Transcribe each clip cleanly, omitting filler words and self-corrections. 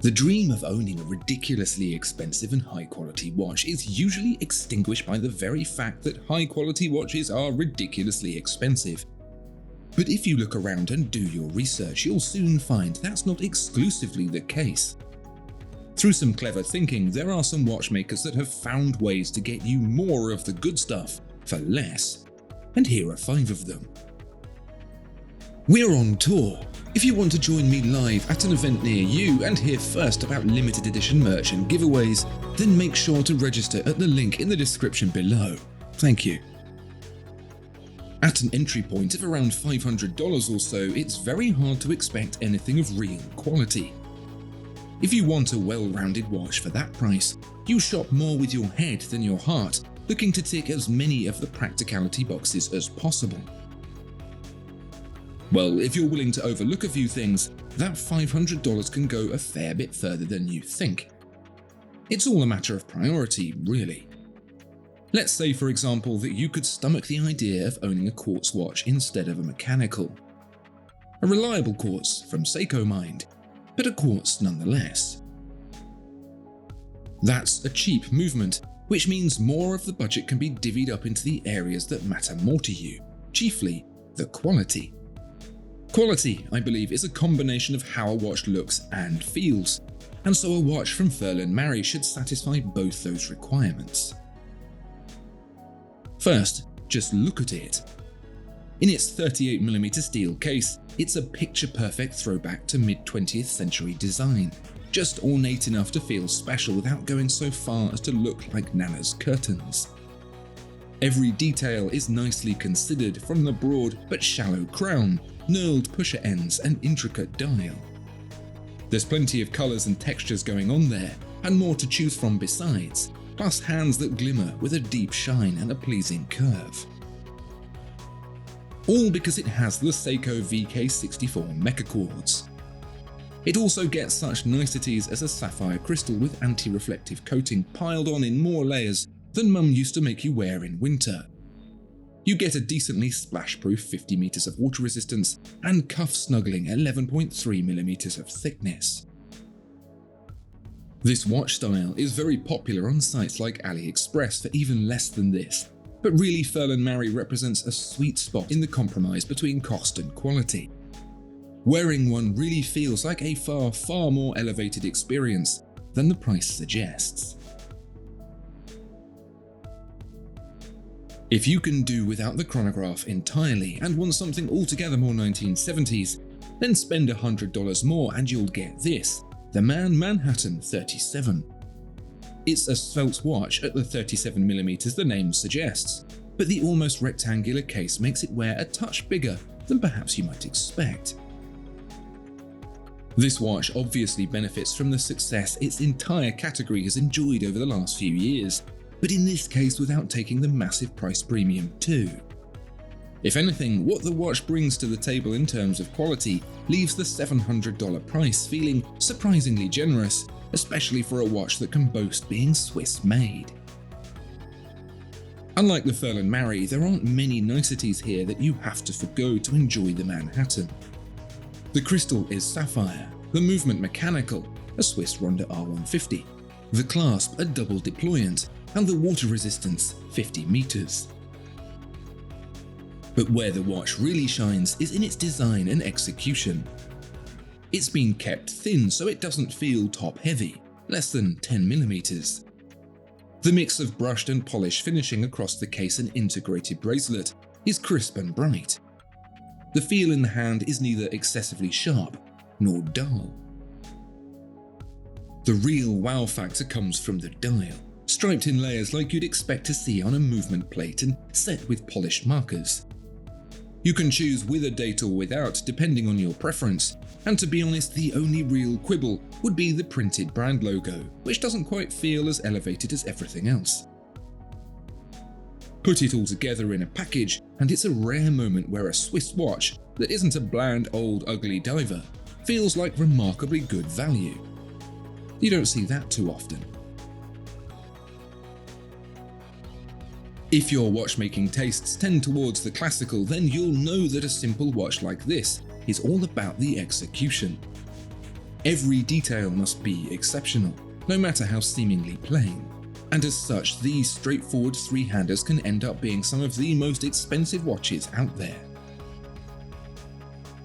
The dream of owning a ridiculously expensive and high-quality watch is usually extinguished by the very fact that high-quality watches are ridiculously expensive. But if you look around and do your research, you'll soon find that's not exclusively the case. Through some clever thinking, there are some watchmakers that have found ways to get you more of the good stuff for less, and here are 5 of them. We're on tour. If you want to join me live at an event near you and hear first about limited edition merch and giveaways, then make sure to register at the link in the description below. Thank you. At an entry point of around $500 or so, it's very hard to expect anything of real quality. If you want a well-rounded watch for that price, you shop more with your head than your heart, looking to tick as many of the practicality boxes as possible. Well, if you're willing to overlook a few things, that $500 can go a fair bit further than you think. It's all a matter of priority, really. Let's say, for example, that you could stomach the idea of owning a quartz watch instead of a mechanical. A reliable quartz from Seiko mind, but a quartz nonetheless. That's a cheap movement, which means more of the budget can be divvied up into the areas that matter more to you, chiefly the quality. Quality, I believe, is a combination of how a watch looks and feels, and so a watch from Ferlin Mary should satisfy both those requirements. First, just look at it. In its 38mm steel case, it's a picture-perfect throwback to mid-20th century design, just ornate enough to feel special without going so far as to look like Nana's curtains. Every detail is nicely considered, from the broad but shallow crown, knurled pusher ends and intricate dial. There's plenty of colours and textures going on there, and more to choose from besides, plus hands that glimmer with a deep shine and a pleasing curve. All because it has the Seiko VK64 Mecha Quartz. It also gets such niceties as a sapphire crystal with anti-reflective coating piled on in more layers than Mum used to make you wear in winter. You get a decently splash-proof 50 meters of water resistance and cuff-snuggling 11.3mm of thickness. This watch style is very popular on sites like AliExpress for even less than this, but really Firlin Mary represents a sweet spot in the compromise between cost and quality. Wearing one really feels like a far more elevated experience than the price suggests. If you can do without the chronograph entirely and want something altogether more 1970s, then spend $100 more and you'll get this, the Maen Manhattan 37. It's a svelte watch at the 37mm the name suggests, but the almost rectangular case makes it wear a touch bigger than perhaps you might expect. This watch obviously benefits from the success its entire category has enjoyed over the last few years, but in this case without taking the massive price premium too. If anything, what the watch brings to the table in terms of quality leaves the $700 price feeling surprisingly generous, especially for a watch that can boast being Swiss-made. Unlike the Ferlin Mary, there aren't many niceties here that you have to forgo to enjoy the Manhattan. The crystal is sapphire, the movement mechanical, a Swiss Ronda R150, the clasp a double deployant, and the water resistance 50 meters. But where the watch really shines is in its design and execution. It's been kept thin so it doesn't feel top heavy, less than 10mm. The mix of brushed and polished finishing across the case and integrated bracelet is crisp and bright. The feel in the hand is neither excessively sharp nor dull. The real wow factor comes from the dial, striped in layers like you'd expect to see on a movement plate and set with polished markers. You can choose with a date or without depending on your preference, and to be honest the only real quibble would be the printed brand logo, which doesn't quite feel as elevated as everything else. Put it all together in a package and it's a rare moment where a Swiss watch that isn't a bland old ugly diver feels like remarkably good value. You don't see that too often. If your watchmaking tastes tend towards the classical, then you'll know that a simple watch like this is all about the execution. Every detail must be exceptional, no matter how seemingly plain. And as such, these straightforward three-handers can end up being some of the most expensive watches out there.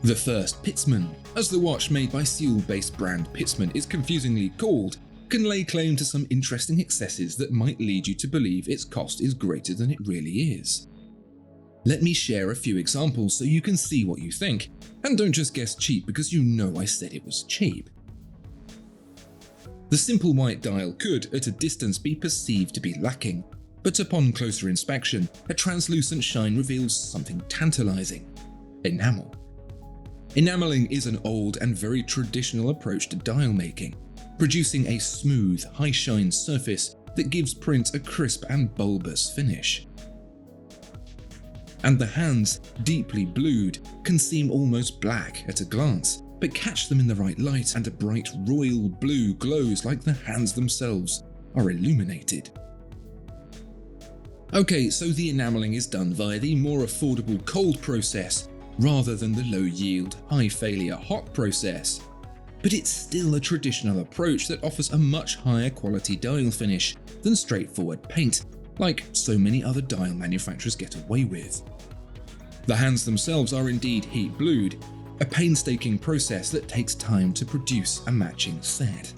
The First Pitzmann, as the watch made by Seoul-based brand Pitzman is confusingly called, can lay claim to some interesting excesses that might lead you to believe its cost is greater than it really is. Let me share a few examples so you can see what you think, and don't just guess cheap because you know I said it was cheap. The simple white dial could, at a distance, be perceived to be lacking, but upon closer inspection, a translucent shine reveals something tantalizing: enamel. Enameling is an old and very traditional approach to dial making, producing a smooth, high-shine surface that gives prints a crisp and bulbous finish. And the hands, deeply blued, can seem almost black at a glance, but catch them in the right light and a bright royal blue glows like the hands themselves are illuminated. Okay, so the enameling is done via the more affordable cold process rather than the low-yield, high-failure hot process. But it's still a traditional approach that offers a much higher quality dial finish than straightforward paint, like so many other dial manufacturers get away with. The hands themselves are indeed heat-blued, a painstaking process that takes time to produce a matching set.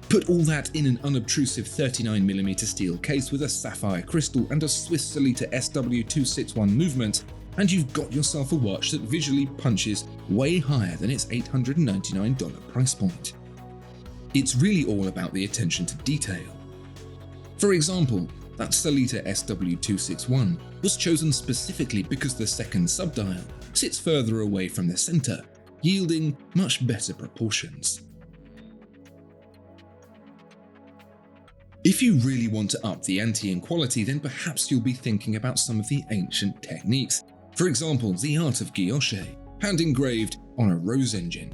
Put all that in an unobtrusive 39mm steel case with a sapphire crystal and a Swiss Salita SW261 movement, and you've got yourself a watch that visually punches way higher than its $899 price point. It's really all about the attention to detail. For example, that Salita SW261 was chosen specifically because the second subdial sits further away from the center, yielding much better proportions. If you really want to up the ante in quality, then perhaps you'll be thinking about some of the ancient techniques. For example, the art of guilloche, hand engraved on a rose engine.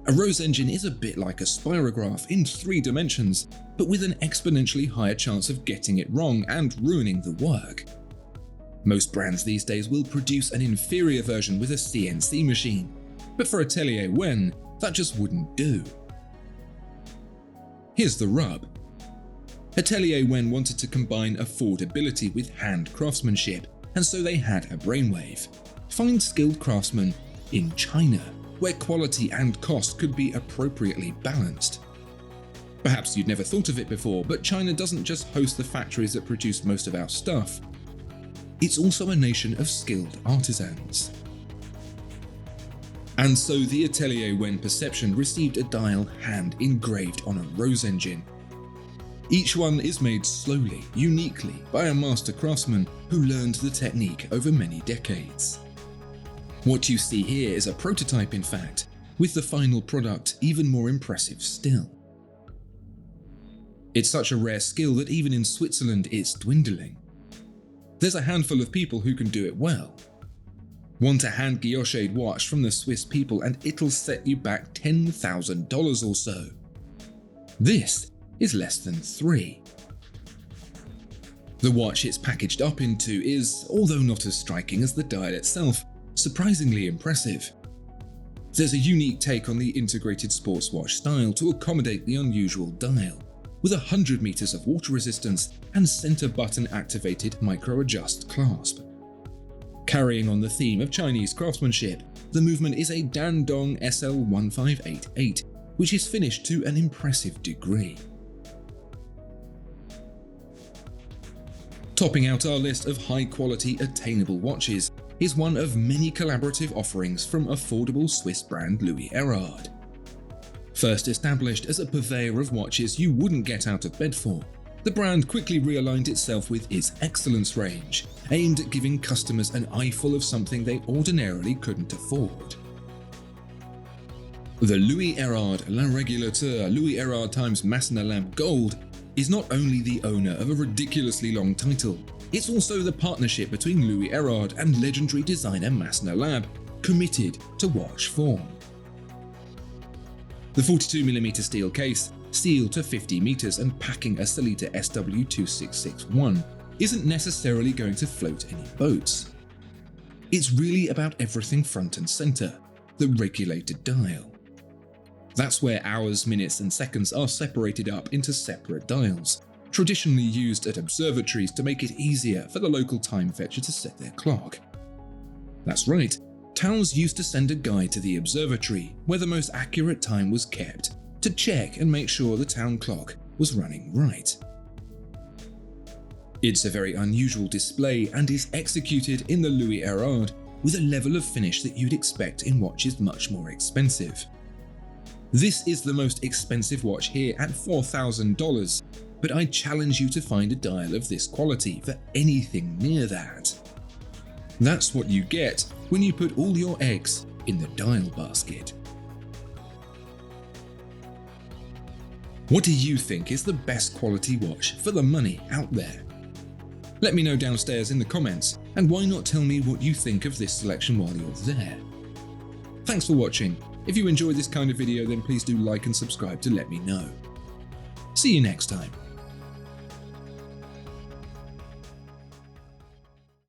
A rose engine is a bit like a spirograph in 3 dimensions, but with an exponentially higher chance of getting it wrong and ruining the work. Most brands these days will produce an inferior version with a CNC machine, but for Atelier Wen, that just wouldn't do. Here's the rub. Atelier Wen wanted to combine affordability with hand craftsmanship, and so they had a brainwave: find skilled craftsmen in China, where quality and cost could be appropriately balanced. Perhaps you'd never thought of it before, but China doesn't just host the factories that produce most of our stuff. It's also a nation of skilled artisans. And so the Atelier Wen Perception received a dial hand engraved on a rose engine. Each one is made slowly, uniquely, by a master craftsman who learned the technique over many decades. What you see here is a prototype, in fact, with the final product even more impressive still. It's such a rare skill that even in Switzerland it's dwindling. There's a handful of people who can do it well. Want a hand guilloched watch from the Swiss people and it'll set you back $10,000 or so. This is less than 3. The watch it's packaged up into is, although not as striking as the dial itself, surprisingly impressive. There's a unique take on the integrated sports watch style to accommodate the unusual dial, with 100 meters of water resistance and center button activated micro-adjust clasp. Carrying on the theme of Chinese craftsmanship, the movement is a Dandong SL1588, which is finished to an impressive degree. Topping out our list of high-quality attainable watches is one of many collaborative offerings from affordable Swiss brand Louis Erard. First established as a purveyor of watches you wouldn't get out of bed for, the brand quickly realigned itself with its Excellence range, aimed at giving customers an eyeful of something they ordinarily couldn't afford. The Louis Erard La Régulateur Louis Erard x Massena Lamp Gold is not only the owner of a ridiculously long title, it's also the partnership between Louis Erard and legendary designer Massena Lab, committed to watch form. The 42mm steel case, sealed to 50 meters and packing a Salita SW2661, isn't necessarily going to float any boats. It's really about everything front and center: the regulated dial, That's where hours, minutes, and seconds are separated up into separate dials, traditionally used at observatories to make it easier for the local time fetcher to set their clock. That's right, towns used to send a guy to the observatory where the most accurate time was kept to check and make sure the town clock was running right. It's a very unusual display and is executed in the Louis Erard with a level of finish that you'd expect in watches much more expensive. This is the most expensive watch here at $4,000, but I challenge you to find a dial of this quality for anything near that. That's what you get when you put all your eggs in the dial basket. What do you think is the best quality watch for the money out there? Let me know downstairs in the comments, and why not tell me what you think of this selection while you're there. Thanks for watching. If you enjoy this kind of video, then please do like and subscribe to let me know. See you next time.